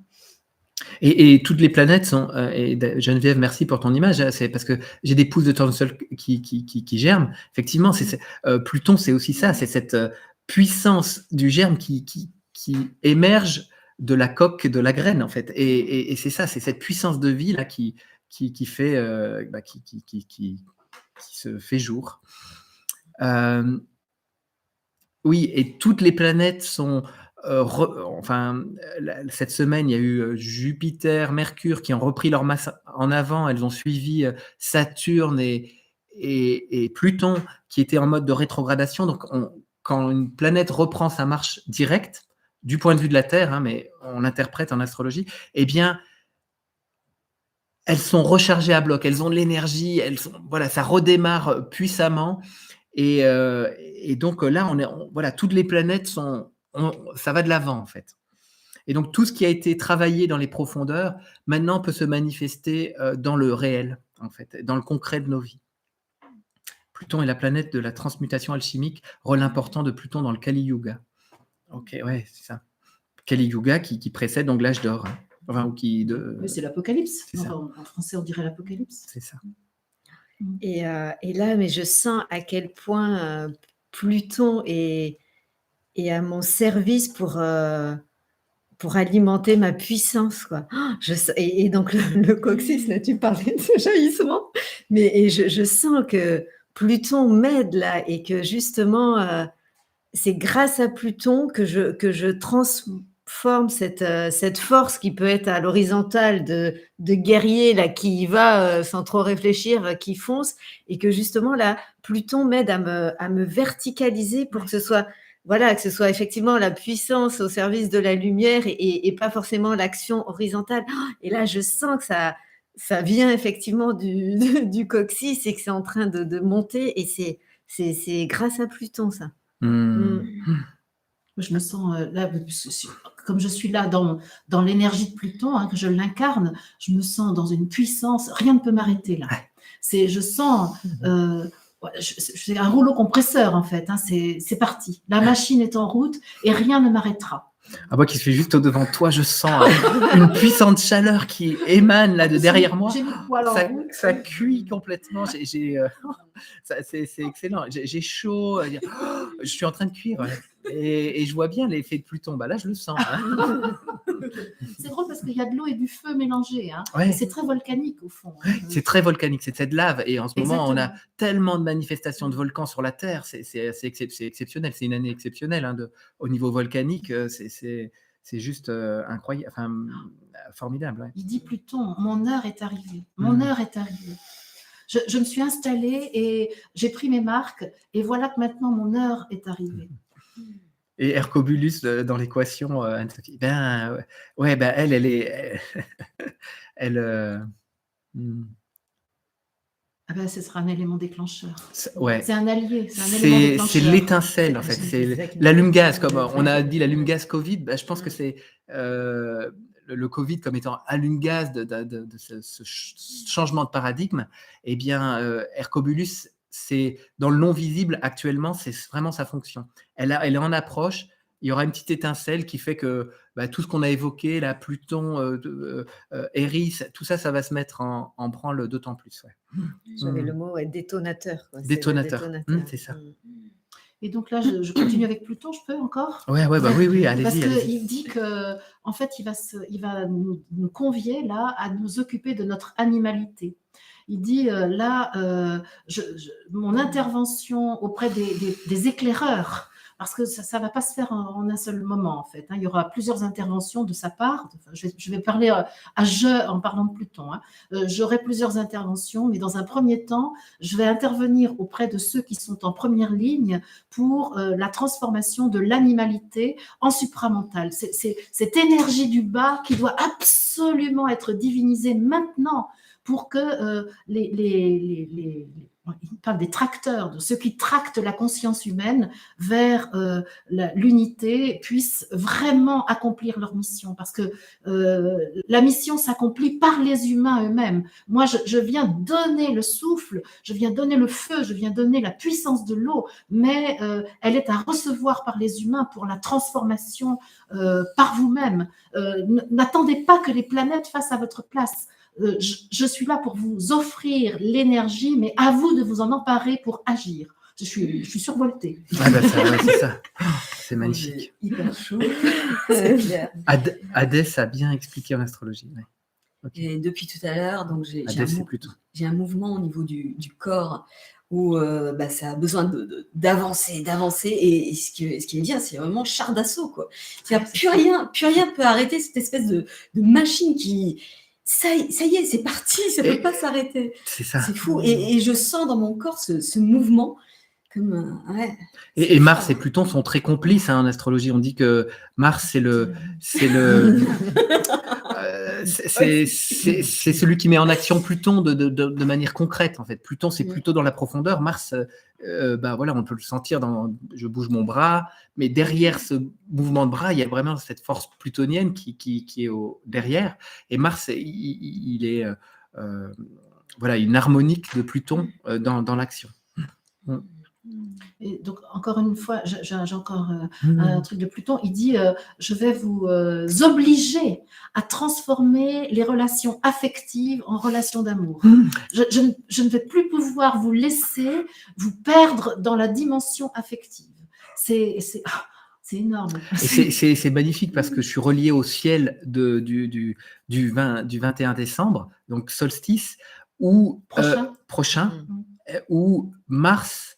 Et toutes les planètes sont. Et Geneviève, merci pour ton image. C'est parce que j'ai des pousses de tournesol qui germent. Effectivement, Pluton, c'est aussi ça. C'est cette puissance du germe qui émerge de la coque de la graine, en fait. Et c'est ça, c'est cette puissance de vie là qui fait, qui se fait jour. Oui, et toutes les planètes sont... cette semaine, il y a eu Jupiter, Mercure qui ont repris leur masse en avant. Elles ont suivi Saturne et Pluton qui étaient en mode de rétrogradation. Donc, quand une planète reprend sa marche directe, du point de vue de la Terre, mais on l'interprète en astrologie, eh bien, elles sont rechargées à bloc, elles ont de l'énergie, ça redémarre puissamment. Et donc là, toutes les planètes ça va de l'avant en fait. Et donc tout ce qui a été travaillé dans les profondeurs, maintenant peut se manifester dans le réel en fait, dans le concret de nos vies. Pluton est la planète de la transmutation alchimique, rôle important de Pluton dans le Kali Yuga. Ok, ouais, c'est ça. Kali Yuga qui précède donc l'âge d'or. Oui, c'est l'Apocalypse. C'est ça. En français, on dirait l'Apocalypse. C'est ça. Et là, mais je sens à quel point Pluton est à mon service pour alimenter ma puissance, quoi. Et donc le coccyx, là, tu parlais de jaillissement, mais je sens que Pluton m'aide là et que justement, c'est grâce à Pluton que je transforme cette force qui peut être à l'horizontale de guerrier là, qui y va sans trop réfléchir, qui fonce, et que justement là, Pluton m'aide à me verticaliser pour que ce soit effectivement la puissance au service de la lumière et pas forcément l'action horizontale. Et là, je sens que ça vient effectivement du coccyx et que c'est en train de monter, et c'est grâce à Pluton, ça. Je me sens là, comme je suis là dans l'énergie de Pluton, que je l'incarne, je me sens dans une puissance, rien ne peut m'arrêter là. Je sens, c'est un rouleau compresseur en fait, c'est parti. La machine est en route et rien ne m'arrêtera. Moi qui suis juste au-devant de toi, je sens une puissante chaleur qui émane là de derrière moi. J'ai mis le poil en route. Ça cuit complètement. C'est excellent. J'ai chaud. Je suis en train de cuire. Et je vois bien l'effet de Pluton. Là, je le sens. C'est drôle parce qu'il y a de l'eau et du feu mélangés. Ouais. C'est très volcanique au fond. C'est très volcanique. C'est cette lave. Et en ce moment, on a tellement de manifestations de volcans sur la Terre. C'est exceptionnel. C'est une année exceptionnelle au niveau volcanique. c'est juste incroyable, enfin, formidable. Ouais. Il dit Pluton, mon heure est arrivée. Mon heure est arrivée. Je me suis installée et j'ai pris mes marques et voilà que maintenant mon heure est arrivée. Et Hercobulus dans l'équation, Anne-Sophie, ben ouais, ben elle est, elle. Ah ben, ce sera un élément déclencheur. Ouais. C'est un allié, c'est un élément déclencheur. C'est l'étincelle en fait, c'est l'allume-gaz, comme on a dit l'allume-gaz Covid. Ben, je pense que c'est le Covid comme étant allume-gaz de ce changement de paradigme. Eh bien, Hercobulus, c'est dans le non visible actuellement, c'est vraiment sa fonction. Elle est en approche. Il y aura une petite étincelle qui fait que tout ce qu'on a évoqué, là, Pluton, Eris, tout ça, ça va se mettre en branle d'autant plus. Ouais. J'avais le mot détonateur. Quoi. Détonateur, c'est ça. Et donc là, je continue avec Pluton, je peux encore ? Oui, allez-y. Parce qu'il dit qu'en fait, il va nous convier là à nous occuper de notre animalité. Il dit mon intervention auprès des éclaireurs, parce que ça ne va pas se faire en un seul moment, en fait. Il y aura plusieurs interventions de sa part. Enfin, je vais parler en parlant de Pluton. J'aurai plusieurs interventions, mais dans un premier temps, je vais intervenir auprès de ceux qui sont en première ligne pour la transformation de l'animalité en supramental. C'est cette énergie du bas qui doit absolument être divinisée maintenant pour que il parle des tracteurs, de ceux qui tractent la conscience humaine vers l'unité, puissent vraiment accomplir leur mission. Parce que la mission s'accomplit par les humains eux-mêmes. Moi, je viens donner le souffle, je viens donner le feu, je viens donner la puissance de l'eau, mais elle est à recevoir par les humains pour la transformation par vous-même. N'attendez pas que les planètes fassent à votre place. Je suis là pour vous offrir l'énergie, mais à vous de vous en emparer pour agir. Je suis survoltée. C'est ça. C'est magnifique. Hyper chaud. C'est clair. Hadès a bien expliqué en astrologie. Ouais. Okay. Et depuis tout à l'heure, donc j'ai un mouvement au niveau du corps où ça a besoin d'avancer. Et ce qui est bien, c'est vraiment char d'assaut, quoi. Plus rien peut arrêter cette espèce de machine qui... Ça y est, c'est parti, ça ne peut pas s'arrêter. C'est ça. C'est fou. Et je sens dans mon corps ce mouvement. Comme, et Mars et Pluton sont très complices en astrologie. On dit que Mars, c'est celui qui met en action Pluton de manière concrète. En fait, Pluton, c'est plutôt dans la profondeur. Mars, on peut le sentir je bouge mon bras, mais derrière ce mouvement de bras, il y a vraiment cette force plutonienne qui est derrière. Et Mars, il est une harmonique de Pluton dans l'action. Et donc, encore une fois, j'ai encore un truc de Pluton. Il dit je vais vous obliger à transformer les relations affectives en relations d'amour. Je ne vais plus pouvoir vous laisser vous perdre dans la dimension affective. C'est énorme. C'est magnifique parce que je suis relié au ciel du 21 décembre, donc solstice, prochain où Mars.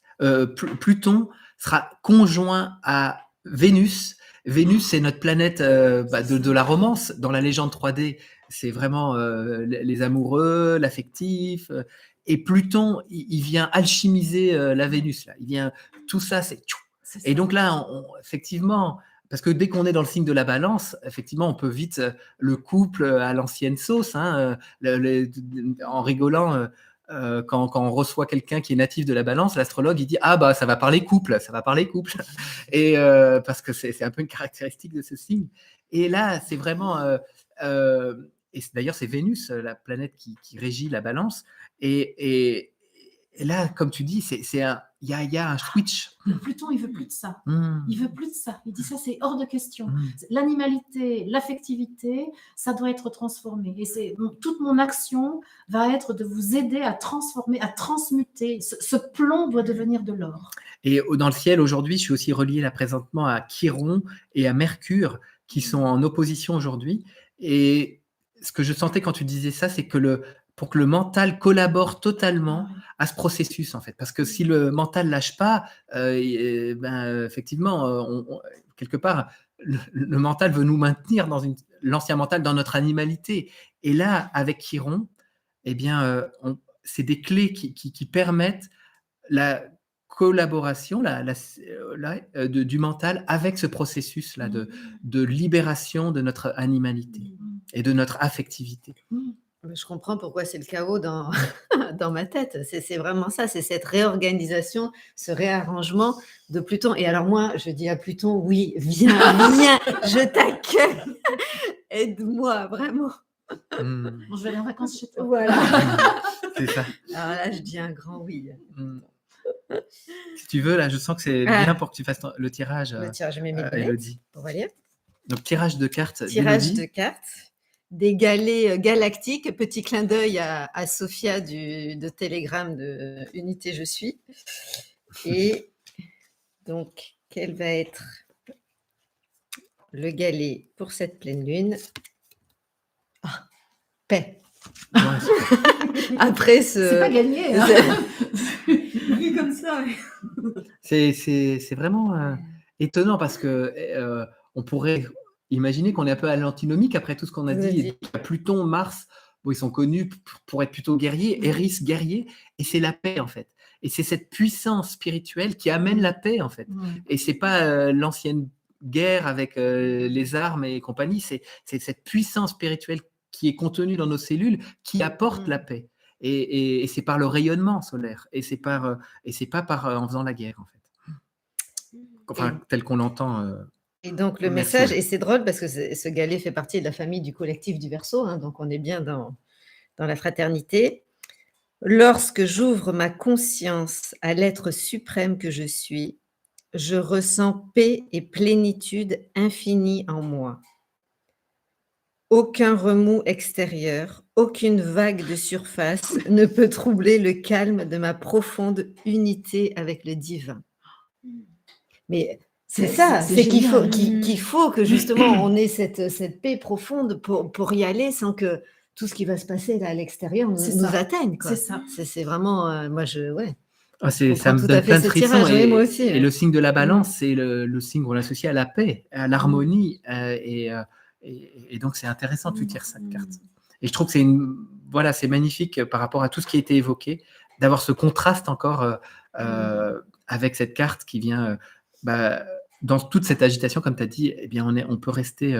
Pluton sera conjoint à Vénus. Vénus, c'est notre planète de la romance. Dans la légende 3D, c'est vraiment les amoureux, l'affectif. Et Pluton, il vient alchimiser la Vénus. Là. Il vient, tout ça, c'est... Et donc là, effectivement, parce que dès qu'on est dans le signe de la balance, effectivement, on peut vite le couple à l'ancienne sauce, en rigolant... Quand on reçoit quelqu'un qui est natif de la balance, l'astrologue il dit ça va parler couple, et parce que c'est un peu une caractéristique de ce signe. Et là c'est vraiment et d'ailleurs c'est Vénus, la planète qui régit la balance, et là comme tu dis il y a un switch. Pluton, il veut plus de ça. Il veut plus de ça. Il dit ça, c'est hors de question. L'animalité, l'affectivité, ça doit être transformé. Et toute mon action va être de vous aider à transformer, à transmuter. Ce plomb doit devenir de l'or. Et dans le ciel, aujourd'hui, je suis aussi relié là présentement à Chiron et à Mercure, qui sont en opposition aujourd'hui. Et ce que je sentais quand tu disais ça, c'est que pour que le mental collabore totalement à ce processus, en fait. Parce que si le mental lâche pas, effectivement, quelque part, le mental veut nous maintenir dans l'ancien mental, dans notre animalité. Et là, avec Chiron, eh bien, c'est des clés qui permettent la collaboration du mental avec ce processus-là de libération de notre animalité et de notre affectivité. Je comprends pourquoi c'est le chaos dans, dans ma tête. C'est vraiment ça, c'est cette réorganisation, ce réarrangement de Pluton. Et alors moi, je dis à Pluton, oui, viens, je t'accueille, aide-moi, vraiment. Bon, je vais aller en vacances chez toi. Voilà. C'est ça. Alors là, je dis un grand oui. Si tu veux, là, je sens que c'est bien pour que tu fasses le tirage. Le tirage, je mets mes lunettes Élodie. pour voir lire. Donc, tirage de cartes. Tirage d'Élodie. de cartes. Des galets galactiques. Petit clin d'œil à Sophia de Telegram de Unité Je suis. Et donc, quel va être le galet pour cette pleine lune? Paix. Ouais, Après C'est pas gagné. Hein. Vu comme ça. c'est vraiment étonnant parce que on pourrait imaginer qu'on est un peu à l'antinomique après tout ce qu'on a dit. Et Pluton, Mars, bon, ils sont connus pour être plutôt guerriers, Eris guerrier, et c'est la paix en fait. Et c'est cette puissance spirituelle qui amène la paix en fait. Et c'est pas l'ancienne guerre avec les armes et compagnie, c'est cette puissance spirituelle qui est contenue dans nos cellules qui apporte la paix. Et c'est par le rayonnement solaire. Et c'est pas en faisant la guerre en fait. Enfin, tel qu'on l'entend. Et donc le message, et c'est drôle parce que ce galet fait partie de la famille du collectif du Verseau, hein, donc on est bien dans la fraternité. Lorsque j'ouvre ma conscience à l'être suprême que je suis, je ressens paix et plénitude infinie en moi. Aucun remous extérieur, aucune vague de surface ne peut troubler le calme de ma profonde unité avec le divin. Mais c'est ça, c'est qu'il faut que justement on ait cette paix profonde pour y aller sans que tout ce qui va se passer là à l'extérieur nous atteigne. C'est ça. C'est vraiment, moi ça me donne plein de frissons. Moi aussi, et le signe de la balance, c'est le signe qu'on associe à la paix, à l'harmonie. Et donc c'est intéressant que tu tires cette carte. Et je trouve que c'est magnifique par rapport à tout ce qui a été évoqué, d'avoir ce contraste encore avec cette carte qui vient... dans toute cette agitation, comme tu as dit, eh bien, on peut rester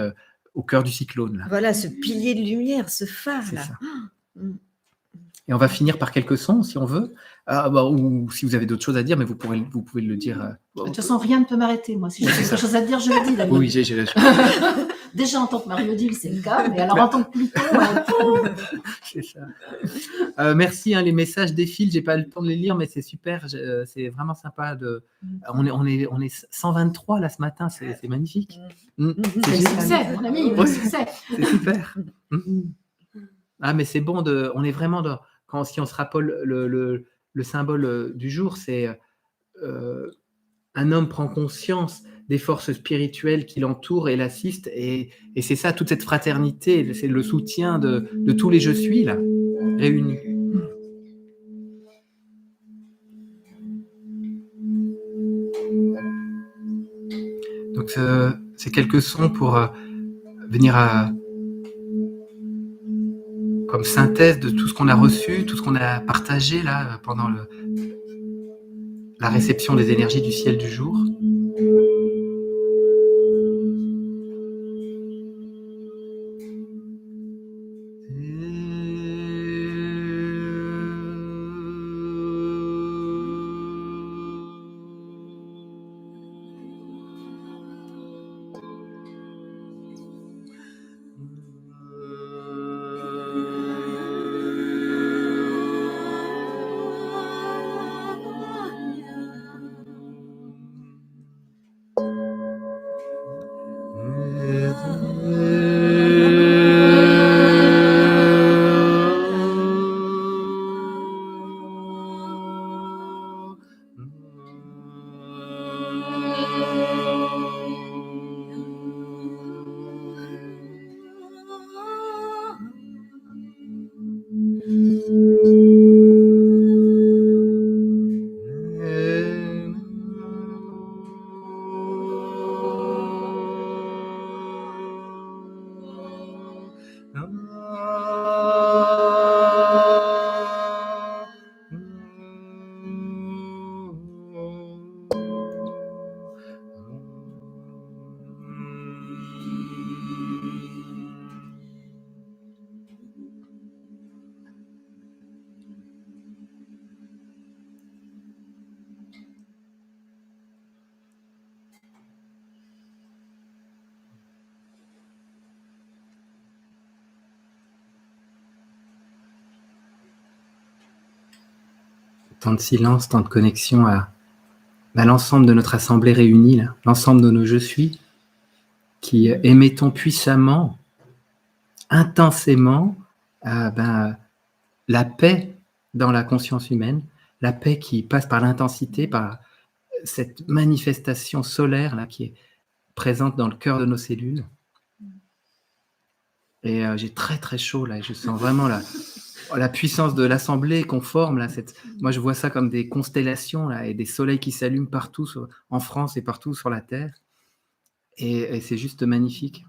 au cœur du cyclone. Là. Voilà, ce pilier de lumière, ce phare. C'est là. ça. Et on va finir par quelques sons, si on veut. Ou si vous avez d'autres choses à dire, mais vous pouvez le dire. De toute façon, rien ne peut m'arrêter, moi. Si j'ai quelque chose à dire, je le dis. David. Oui, j'ai Déjà, en tant que Marie-Odile, c'est le cas. Mais alors, en tant que Pluton... c'est ça. Merci, les messages défilent. Je n'ai pas le temps de les lire, mais c'est super. C'est vraiment sympa. On est 123 là ce matin. C'est magnifique. C'est succès, mon ami. Succès. C'est super. Mais c'est bon. On est vraiment si on se rappelle le symbole du jour, c'est un homme prend conscience des forces spirituelles qui l'entourent et l'assistent, et c'est ça, toute cette fraternité, c'est le soutien de tous les je suis là, réunis. Donc c'est quelques sons pour venir comme synthèse de tout ce qu'on a reçu, tout ce qu'on a partagé là pendant la réception des énergies du ciel du jour. Tant de silence, tant de connexion à l'ensemble de notre assemblée réunie, là, l'ensemble de nos je suis, qui émettons puissamment, intensément, la paix dans la conscience humaine, la paix qui passe par l'intensité, par cette manifestation solaire là, qui est présente dans le cœur de nos cellules. Et j'ai très très chaud là, et je sens vraiment la puissance de l'assemblée qu'on forme là. Moi je vois ça comme des constellations là, et des soleils qui s'allument partout en France et partout sur la Terre. Et c'est juste magnifique.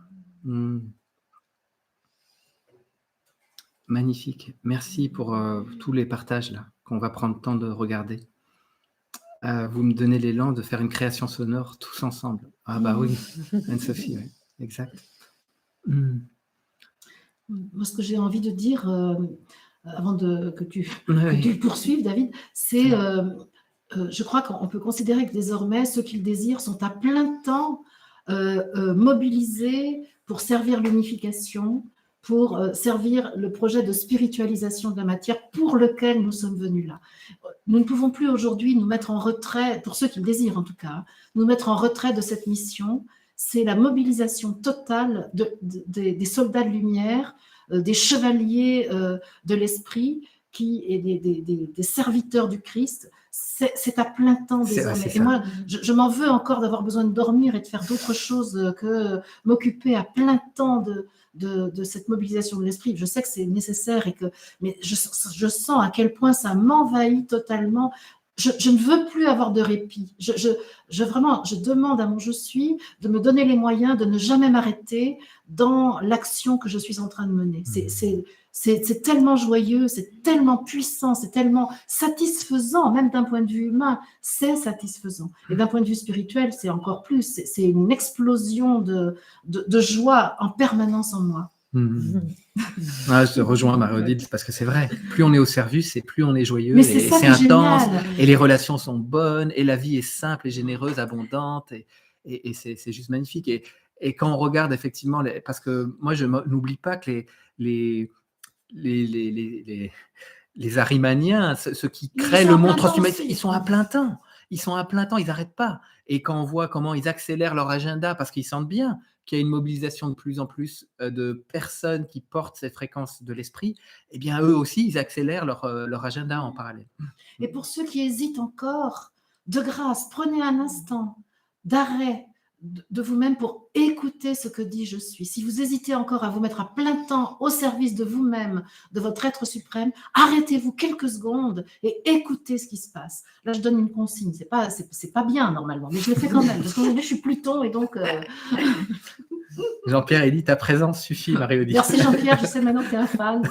Magnifique. Merci pour tous les partages là qu'on va prendre le temps de regarder. Vous me donnez l'élan de faire une création sonore tous ensemble. Ah bah oui, Anne-Sophie, ouais. Exact. Moi, ce que j'ai envie de dire, avant que tu le poursuives, David, c'est, je crois qu'on peut considérer que désormais, ceux qui le désirent sont à plein temps mobilisés pour servir l'unification, pour servir le projet de spiritualisation de la matière pour lequel nous sommes venus là. Nous ne pouvons plus aujourd'hui nous mettre en retrait, pour ceux qui le désirent en tout cas, nous mettre en retrait de cette mission. C'est la mobilisation totale des soldats de lumière, des chevaliers de l'esprit, et des serviteurs du Christ. C'est à plein temps désormais. Et moi, je m'en veux encore d'avoir besoin de dormir et de faire d'autres choses que m'occuper à plein temps de cette mobilisation de l'esprit. Je sais que c'est nécessaire, mais je sens à quel point ça m'envahit totalement. Je ne veux plus avoir de répit. Vraiment, je demande à mon je suis de me donner les moyens de ne jamais m'arrêter dans l'action que je suis en train de mener. C'est tellement joyeux, c'est tellement puissant, c'est tellement satisfaisant, même d'un point de vue humain, c'est satisfaisant. Et d'un point de vue spirituel, c'est encore plus. C'est une explosion de joie en permanence en moi. Je te rejoins, Marie-Odile, parce que c'est vrai, plus on est au service et plus on est joyeux, mais et c'est intense, et les relations sont bonnes, et la vie est simple et généreuse, abondante, et c'est juste magnifique. Et quand on regarde effectivement, parce que moi je n'oublie pas que les Arimaniens, ceux qui créent le monde transhumaniste, ils sont à plein temps. Ils n'arrêtent pas. Et quand on voit comment ils accélèrent leur agenda, parce qu'ils sentent bien qu'il y a une mobilisation de plus en plus de personnes qui portent ces fréquences de l'esprit, eh bien eux aussi, ils accélèrent leur agenda en parallèle. Et pour ceux qui hésitent encore, de grâce, prenez un instant d'arrêt de vous-même pour écouter ce que dit je suis. Si vous hésitez encore à vous mettre à plein temps au service de vous-même, de votre être suprême, arrêtez-vous quelques secondes et écoutez ce qui se passe. Là, je donne une consigne. C'est pas bien normalement, mais je le fais quand même parce qu'aujourd'hui, je suis Pluton et donc. Jean-Pierre, il dit ta présence suffit, Marie-Odile. Merci Jean-Pierre, je sais maintenant que tu es un fan.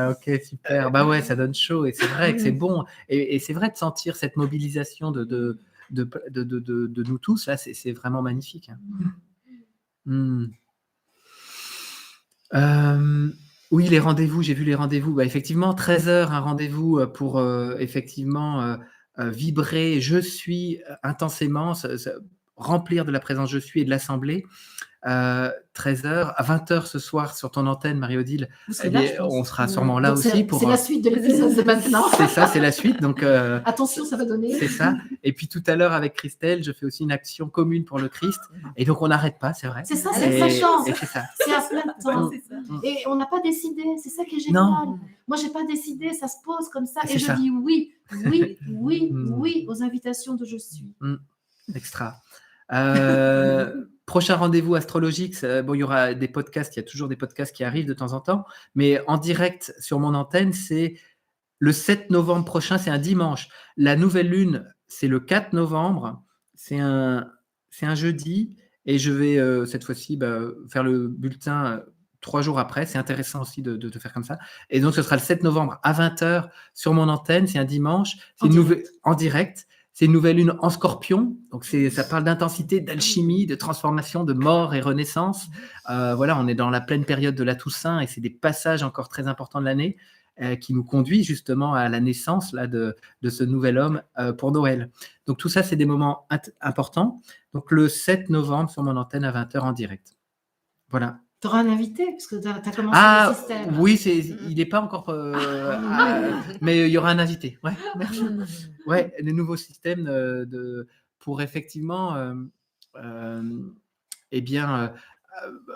Ok, super. Bah ouais, ça donne chaud et c'est vrai que c'est bon. Et c'est vrai de sentir cette mobilisation de nous tous, là, c'est vraiment magnifique. Oui, les rendez-vous, j'ai vu les rendez-vous. Bah, effectivement, 13h, un rendez-vous pour effectivement vibrer, je suis intensément, remplir de la présence je suis et de l'assemblée. 13h, à 20h ce soir sur ton antenne, Marie-Odile, on sera sûrement là aussi. C'est la suite de l'épisode de maintenant. C'est ça, c'est la suite. Donc, attention, ça va donner. C'est ça. Et puis tout à l'heure, avec Christelle, je fais aussi une action commune pour le Christ. Et donc, on n'arrête pas, c'est vrai. C'est ça, c'est sa chance. C'est ça. C'est à plein temps. Et on n'a pas décidé. C'est ça qui est génial. Non. Moi, je n'ai pas décidé. Ça se pose comme ça. Et je dis oui, oui, oui, oui aux invitations de je suis. Extra. Prochain rendez-vous astrologique, bon, il y aura des podcasts, il y a toujours des podcasts qui arrivent de temps en temps, mais en direct sur mon antenne, c'est le 7 novembre prochain, c'est un dimanche. La nouvelle lune, c'est le 4 novembre, c'est un jeudi, Et je vais cette fois-ci faire le bulletin 3 jours après. C'est intéressant aussi de faire comme ça. Et donc, ce sera le 7 novembre à 20h sur mon antenne. C'est un dimanche. C'est en direct. C'est une nouvelle lune en Scorpion. Donc, ça parle d'intensité, d'alchimie, de transformation, de mort et renaissance. Voilà, on est dans la pleine période de la Toussaint et c'est des passages encore très importants de l'année qui nous conduit justement à la naissance là, de ce nouvel homme pour Noël. Donc, tout ça, c'est des moments importants. Donc, le 7 novembre sur mon antenne à 20h en direct. Voilà. Tu auras un invité, parce que tu as commencé le système. Oui, il n'est pas encore... mais il y aura un invité. Ouais, merci. Ouais, le nouveau système pour effectivement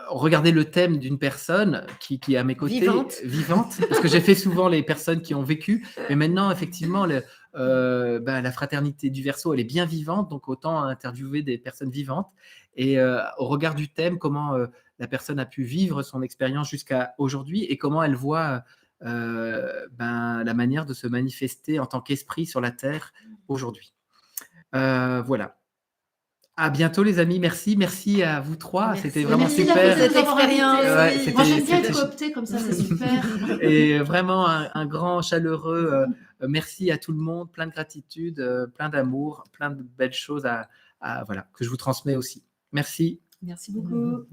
regarder le thème d'une personne qui est à mes côtés, vivante, parce que j'ai fait souvent les personnes qui ont vécu, mais maintenant, effectivement, la fraternité du Verseau, elle est bien vivante, donc autant interviewer des personnes vivantes, et au regard du thème, comment la personne a pu vivre son expérience jusqu'à aujourd'hui, et comment elle voit la manière de se manifester en tant qu'esprit sur la Terre aujourd'hui. Voilà. À bientôt les amis, merci à vous trois, c'était vraiment super. Cette expérience. Moi j'aime bien être cooptée comme ça, c'est super. Et vraiment un grand chaleureux merci à tout le monde, plein de gratitude, plein d'amour, plein de belles choses voilà, que je vous transmets aussi. Merci. Merci beaucoup.